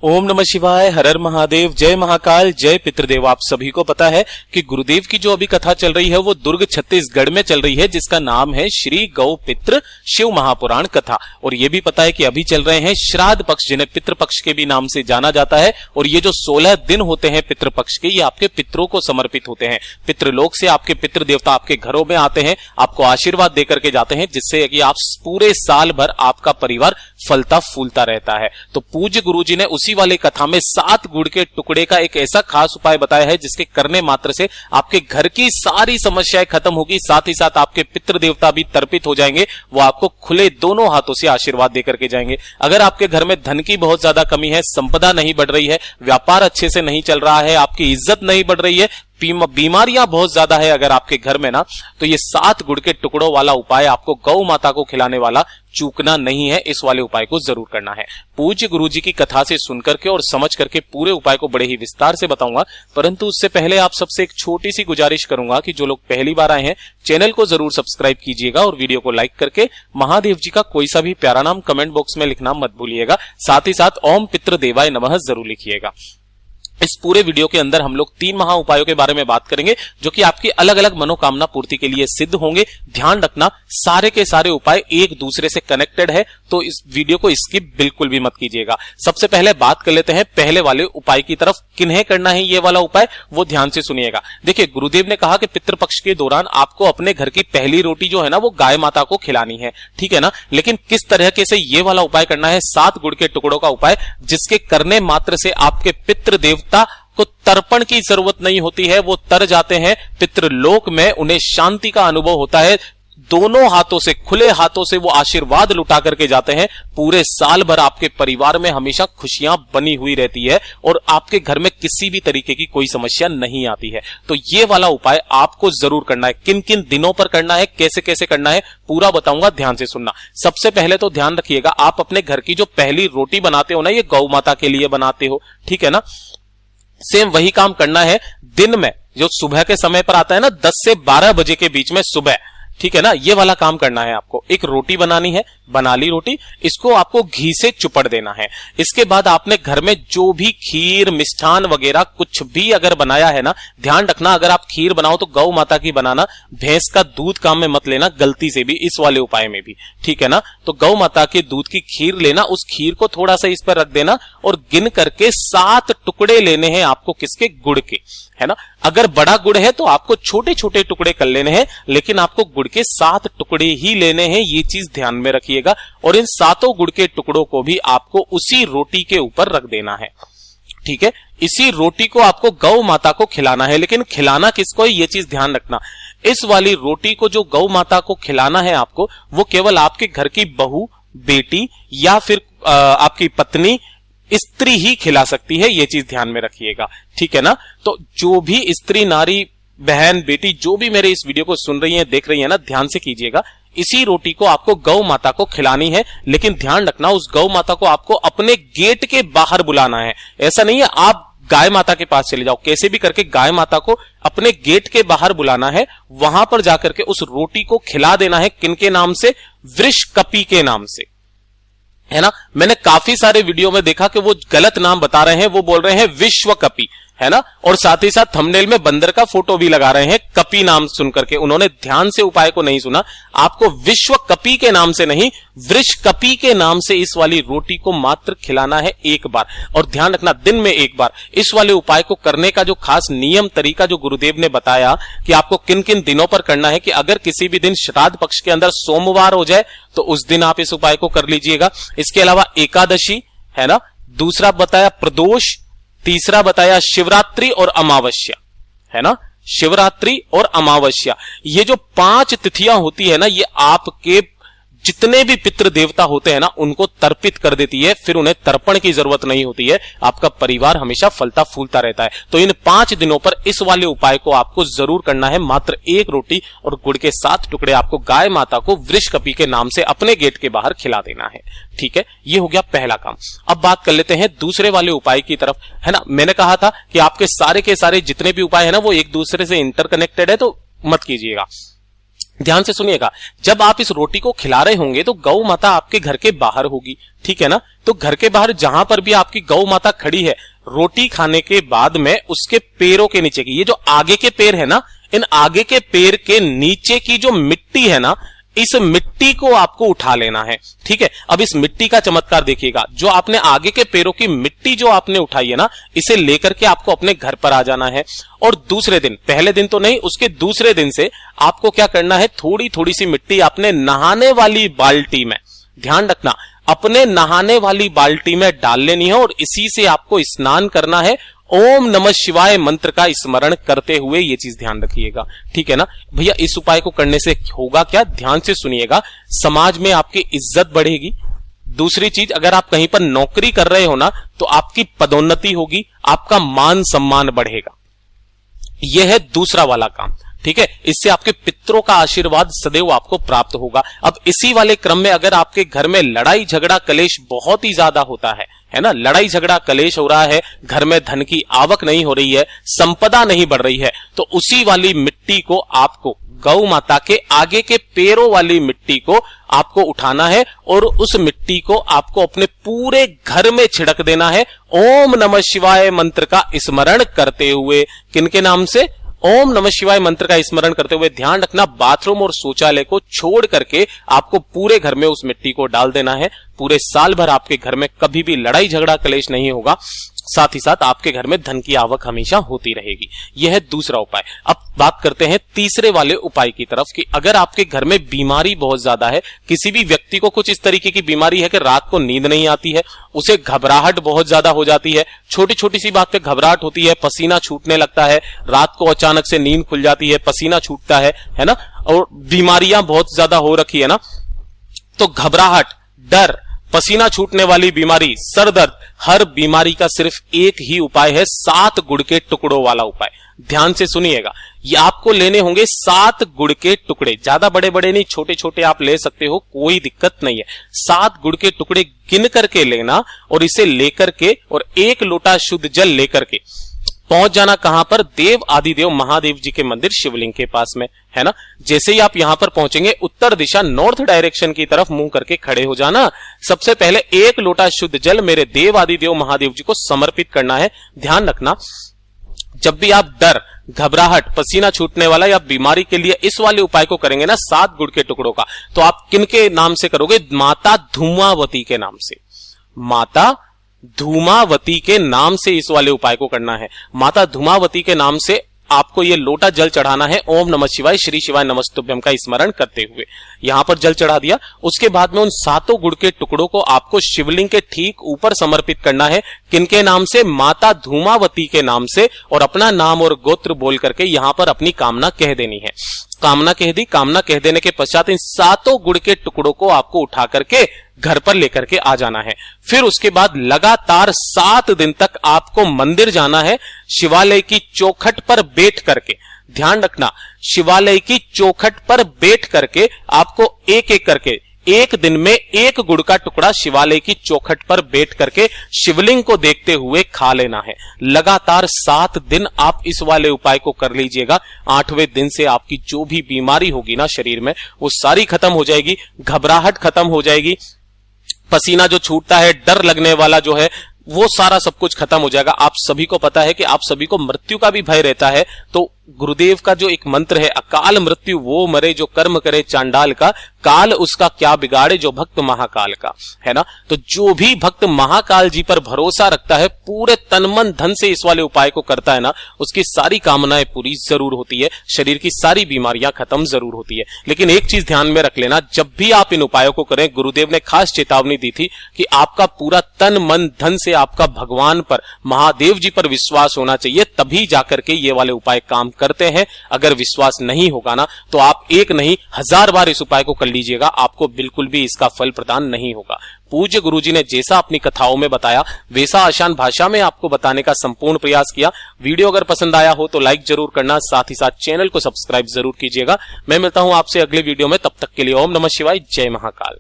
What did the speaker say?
ओम नमः शिवाय, हर हर महादेव, जय महाकाल, जय पितृदेव। आप सभी को पता है कि गुरुदेव की जो अभी कथा चल रही है वो दुर्ग छत्तीसगढ़ में चल रही है, जिसका नाम है श्री गौ पितृ शिव महापुराण कथा। और ये भी पता है कि अभी चल रहे हैं श्राद्ध पक्ष, जिन्हें पितृपक्ष के भी नाम से जाना जाता है। और ये जो 16 दिन होते हैं पितृपक्ष के, ये आपके पितरों को समर्पित होते हैं। पितृलोक से आपके पितृ देवता आपके घरों में आते हैं, आपको आशीर्वाद देकर के जाते हैं, जिससे कि आप पूरे साल भर आपका परिवार फलता फूलता रहता है। तो पूज्य गुरुजी ने उसी वाली कथा में 7 गुड़ के टुकड़े का एक ऐसा खास उपाय बताया है, जिसके करने मात्र से आपके घर की सारी समस्याएं खत्म होगी, साथ ही साथ आपके पितृ देवता भी तर्पित हो जाएंगे। वो आपको खुले दोनों हाथों से आशीर्वाद देकर के जाएंगे। अगर आपके घर में धन की बहुत ज्यादा कमी है, संपदा नहीं बढ़ रही है, व्यापार अच्छे से नहीं चल रहा है, आपकी इज्जत नहीं बढ़ रही है, बीमारियां बहुत ज्यादा है अगर आपके घर में ना, तो ये 7 गुड़ के टुकड़ों वाला उपाय आपको गौ माता को खिलाने वाला चूकना नहीं है। इस वाले उपाय को जरूर करना है। पूज्य गुरुजी की कथा से सुनकर के और समझ करके पूरे उपाय को बड़े ही विस्तार से बताऊंगा, परंतु उससे पहले आप सबसे एक छोटी सी गुजारिश करूंगा कि जो लोग पहली बार आए हैं, चैनल को जरूर सब्सक्राइब कीजिएगा और वीडियो को लाइक करके महादेव जी का कोई सा भी प्यारा नाम कमेंट बॉक्स में लिखना मत भूलिएगा। साथ ही साथ ओम पितृ देवाय नमः जरूर लिखिएगा। इस पूरे वीडियो के अंदर हम लोग 3 महा उपायों के बारे में बात करेंगे, जो कि आपकी अलग अलग मनोकामना पूर्ति के लिए सिद्ध होंगे। ध्यान रखना, सारे के सारे उपाय एक दूसरे से कनेक्टेड है, तो इस वीडियो को स्किप बिल्कुल भी मत कीजिएगा। सबसे पहले बात कर लेते हैं पहले वाले उपाय की तरफ। किन्हें करना है ये वाला उपाय, वो ध्यान से सुनिएगा। देखिए, गुरुदेव ने कहा कि पितृपक्ष के दौरान आपको अपने घर की पहली रोटी जो है ना, वो गाय माता को खिलानी है, ठीक है ना। लेकिन किस तरह से ये वाला उपाय करना है, 7 गुड़ के टुकड़ों का उपाय, जिसके करने मात्र से आपके पितृ देवता को तर्पण की जरूरत नहीं होती है, वो तर जाते हैं पितृलोक में, उन्हें शांति का अनुभव होता है। दोनों हाथों से, खुले हाथों से वो आशीर्वाद लुटा करके जाते हैं। पूरे साल भर आपके परिवार में हमेशा खुशियां बनी हुई रहती है और आपके घर में किसी भी तरीके की कोई समस्या नहीं आती है। तो ये वाला उपाय आपको जरूर करना है। किन किन दिनों पर करना है, कैसे कैसे करना है, पूरा बताऊंगा, ध्यान से सुनना। सबसे पहले तो ध्यान रखिएगा, आप अपने घर की जो पहली रोटी बनाते हो ना, ये गौ माता के लिए बनाते हो, ठीक है ना। सेम वही काम करना है दिन में, जो सुबह के समय पर आता है ना, 10 से 12 बजे के बीच में सुबह, ठीक है ना। ये वाला काम करना है आपको। एक रोटी बनानी है, बना ली रोटी, इसको आपको घी से चुपड़ देना है। इसके बाद आपने घर में जो भी खीर मिष्ठान वगैरह कुछ भी अगर बनाया है ना, ध्यान रखना, अगर आप खीर बनाओ तो गौ माता की बनाना, भैंस का दूध काम में मत लेना गलती से भी, इस वाले उपाय में भी, ठीक है ना। तो गौ माता के दूध की खीर लेना, उस खीर को थोड़ा सा इस पर रख देना और गिन करके 7 टुकड़े लेने हैं आपको, किसके, गुड़ के, है ना। अगर बड़ा गुड़ है तो आपको छोटे छोटे टुकड़े कर लेने हैं, लेकिन आपको गुड़ के 7 टुकड़े ही लेने हैं, ये चीज ध्यान में रखिएगा। और इन 7 गुड़ के टुकड़ों को भी आपको उसी रोटी के ऊपर रख देना है, ठीक है। इसी रोटी को आपको गौ माता को खिलाना है, लेकिन खिलाना किसको है ये चीज ध्यान रखना। इस वाली रोटी को जो गौ माता को खिलाना है आपको, वो केवल आपके घर की बहू, बेटी या फिर आपकी पत्नी, स्त्री ही खिला सकती है, ये चीज ध्यान में रखिएगा, ठीक है ना। तो जो भी स्त्री, नारी, बहन, बेटी, जो भी मेरे इस वीडियो को सुन रही है, देख रही है ना, ध्यान से कीजिएगा। इसी रोटी को आपको गौ माता को खिलानी है, लेकिन ध्यान रखना, उस गौ माता को आपको अपने गेट के बाहर बुलाना है। ऐसा नहीं है आप गाय माता के पास चले जाओ, कैसे भी करके गाय माता को अपने गेट के बाहर बुलाना है। वहां पर जाकर के उस रोटी को खिला देना है। किनके नाम से, वृषकपि के नाम से, है ना। मैंने काफी सारे वीडियो में देखा कि वो गलत नाम बता रहे हैं, वो बोल रहे हैं विश्वकपि, है ना। और साथ ही साथ थंबनेल में बंदर का फोटो भी लगा रहे हैं, कपि नाम सुनकर के। उन्होंने ध्यान से उपाय को नहीं सुना। आपको विश्वकपि के नाम से नहीं, वृषकपि के नाम से इस वाली रोटी को मात्र खिलाना है एक बार। और ध्यान रखना, दिन में एक बार। इस वाले उपाय को करने का जो खास नियम तरीका जो गुरुदेव ने बताया कि आपको किन किन दिनों पर करना है, कि अगर किसी भी दिन श्राद्ध पक्ष के अंदर सोमवार हो जाए तो उस दिन आप इस उपाय को कर लीजिएगा। इसके अलावा एकादशी, है ना, दूसरा बताया प्रदोष, तीसरा बताया शिवरात्रि और अमावस्या, है ना। शिवरात्रि और अमावस्या, ये जो 5 तिथियां होती है ना, ये आपके जितने भी पितृ देवता होते हैं ना, उनको तर्पित कर देती है। फिर उन्हें तर्पण की जरूरत नहीं होती है, आपका परिवार हमेशा फलता फूलता रहता है। तो इन 5 दिनों पर इस वाले उपाय को आपको जरूर करना है। मात्र एक रोटी और गुड़ के 7 टुकड़े आपको गाय माता को वृषकपि के नाम से अपने गेट के बाहर खिला देना है, ठीक है। ये हो गया पहला काम। अब बात कर लेते हैं दूसरे वाले उपाय की तरफ, है ना। मैंने कहा था कि आपके सारे के सारे जितने भी उपाय है ना, वो एक दूसरे से इंटरकनेक्टेड है, तो मत कीजिएगा। ध्यान से सुनिएगा, जब आप इस रोटी को खिला रहे होंगे तो गौ माता आपके घर के बाहर होगी, ठीक है ना। तो घर के बाहर जहां पर भी आपकी गौ माता खड़ी है, रोटी खाने के बाद में उसके पैरों के नीचे की, ये जो आगे के पैर है ना, इन आगे के पैर के नीचे की जो मिट्टी है ना, इस मिट्टी को आपको उठा लेना है, ठीक है। अब इस मिट्टी का चमत्कार देखिएगा, जो आपने आगे के पैरों की मिट्टी जो आपने उठाई है ना, इसे लेकर के आपको अपने घर पर आ जाना है। और दूसरे दिन, पहले दिन तो नहीं, उसके दूसरे दिन से आपको क्या करना है, थोड़ी थोड़ी सी मिट्टी आपने नहाने वाली बाल्टी में, ध्यान रखना, अपने नहाने वाली बाल्टी में डाल लेनी है और इसी से आपको स्नान करना है। ओम नमः शिवाय मंत्र का स्मरण करते हुए, ये चीज ध्यान रखिएगा, ठीक है ना भैया। इस उपाय को करने से होगा क्या, ध्यान से सुनिएगा, समाज में आपकी इज्जत बढ़ेगी। दूसरी चीज, अगर आप कहीं पर नौकरी कर रहे हो ना, तो आपकी पदोन्नति होगी, आपका मान सम्मान बढ़ेगा। यह है दूसरा वाला काम, ठीक है। इससे आपके पितरों का आशीर्वाद सदैव आपको प्राप्त होगा। अब इसी वाले क्रम में अगर आपके घर में लड़ाई झगड़ा कलेश बहुत ही ज्यादा होता है ना, लड़ाई झगड़ा कलेश हो रहा है, घर में धन की आवक नहीं हो रही है, संपदा नहीं बढ़ रही है, तो उसी वाली मिट्टी को आपको, गौ माता के आगे के पैरों वाली मिट्टी को आपको उठाना है और उस मिट्टी को आपको अपने पूरे घर में छिड़क देना है। ओम नमः शिवाय मंत्र का स्मरण करते हुए, किनके नाम से, ओम नमः शिवाय मंत्र का स्मरण करते हुए। ध्यान रखना, बाथरूम और शौचालय को छोड़ करके आपको पूरे घर में उस मिट्टी को डाल देना है। पूरे साल भर आपके घर में कभी भी लड़ाई झगड़ा कलेश नहीं होगा, साथ ही साथ आपके घर में धन की आवक हमेशा होती रहेगी। यह है दूसरा उपाय। अब बात करते हैं तीसरे वाले उपाय की तरफ कि अगर आपके घर में बीमारी बहुत ज्यादा है, किसी भी व्यक्ति को कुछ इस तरीके की बीमारी है कि रात को नींद नहीं आती है, उसे घबराहट बहुत ज्यादा हो जाती है, छोटी छोटी सी बात पे घबराहट होती है, पसीना छूटने लगता है, रात को अचानक से नींद खुल जाती है, पसीना छूटता है ना, और बीमारियां बहुत ज्यादा हो रखी है ना, तो घबराहट, डर, पसीना छूटने वाली बीमारी, सर दर्द, हर बीमारी का सिर्फ एक ही उपाय है, 7 गुड़ के टुकड़ों वाला उपाय। ध्यान से सुनिएगा, ये आपको लेने होंगे 7 गुड़ के टुकड़े, ज्यादा बड़े बड़े नहीं, छोटे छोटे आप ले सकते हो, कोई दिक्कत नहीं है। 7 गुड़ के टुकड़े गिन करके लेना और इसे लेकर के और 1 लोटा शुद्ध जल लेकर के पहुंच जाना कहां पर, देव आदिदेव महादेव जी के मंदिर शिवलिंग के पास में, है ना। जैसे ही आप यहां पर पहुंचेंगे, उत्तर दिशा नॉर्थ डायरेक्शन की तरफ मुंह करके खड़े हो जाना। सबसे पहले 1 लोटा शुद्ध जल मेरे देव आदिदेव महादेव जी को समर्पित करना है। ध्यान रखना, जब भी आप डर, घबराहट, पसीना छूटने वाला या बीमारी के लिए इस वाले उपाय को करेंगे ना, 7 गुड़ के टुकड़ों का, तो आप किनके नाम से करोगे, माता धूमावती के नाम से, माता धूमावती के नाम से इस वाले उपाय को करना है। माता धूमावती के नाम से आपको ये लोटा जल चढ़ाना है। ओम नमः शिवाय, श्री शिवाय नमस्तुभ्यम का स्मरण करते हुए यहां पर जल चढ़ा दिया। उसके बाद में उन 7 गुड़ के टुकड़ों को आपको शिवलिंग के ठीक ऊपर समर्पित करना है। किनके नाम से, माता धूमावती के नाम से, और अपना नाम और गोत्र बोल करके यहां पर अपनी कामना कह देनी है। कामना कह दी, कामना कह देने के पश्चात इन 7 गुड़ के टुकड़ों को आपको उठा करके घर पर लेकर के आ जाना है। फिर उसके बाद लगातार 7 दिन तक आपको मंदिर जाना है, शिवालय की चौखट पर बैठ करके। ध्यान रखना, शिवालय की चौखट पर बैठ करके आपको एक एक करके, एक दिन में 1 गुड़ का टुकड़ा शिवालय की चौखट पर बैठ करके शिवलिंग को देखते हुए खा लेना है। लगातार 7 दिन आप इस वाले उपाय को कर लीजिएगा। 8वें दिन से आपकी जो भी बीमारी होगी ना शरीर में, वो सारी खत्म हो जाएगी, घबराहट खत्म हो जाएगी, पसीना जो छूटता है, डर लगने वाला जो है, वो सारा सब कुछ खत्म हो जाएगा। आप सभी को पता है कि आप सभी को मृत्यु का भी भय रहता है, तो गुरुदेव का जो एक मंत्र है, अकाल मृत्यु वो मरे जो कर्म करे चांडाल का, काल उसका क्या बिगाड़े जो भक्त महाकाल का, है ना। तो जो भी भक्त महाकाल जी पर भरोसा रखता है, पूरे तन मन धन से इस वाले उपाय को करता है ना, उसकी सारी कामनाएं पूरी जरूर होती है, शरीर की सारी बीमारियां खत्म जरूर होती है। लेकिन एक चीज ध्यान में रख लेना, जब भी आप इन उपायों को करें, गुरुदेव ने खास चेतावनी दी थी कि आपका पूरा तन मन धन से आपका भगवान पर, महादेव जी पर विश्वास होना चाहिए, तभी जाकर के ये वाले उपाय काम करते हैं। अगर विश्वास नहीं होगा ना, तो आप एक नहीं 1000 बार इस उपाय को कर लीजिएगा, आपको बिल्कुल भी इसका फल प्रदान नहीं होगा। पूज्य गुरुजी ने जैसा अपनी कथाओं में बताया, वैसा आसान भाषा में आपको बताने का संपूर्ण प्रयास किया। वीडियो अगर पसंद आया हो तो लाइक जरूर करना, साथ ही साथ चैनल को सब्सक्राइब जरूर कीजिएगा। मैं मिलता हूं आपसे अगले वीडियो में, तब तक के लिए ओम नमः शिवाय, जय महाकाल।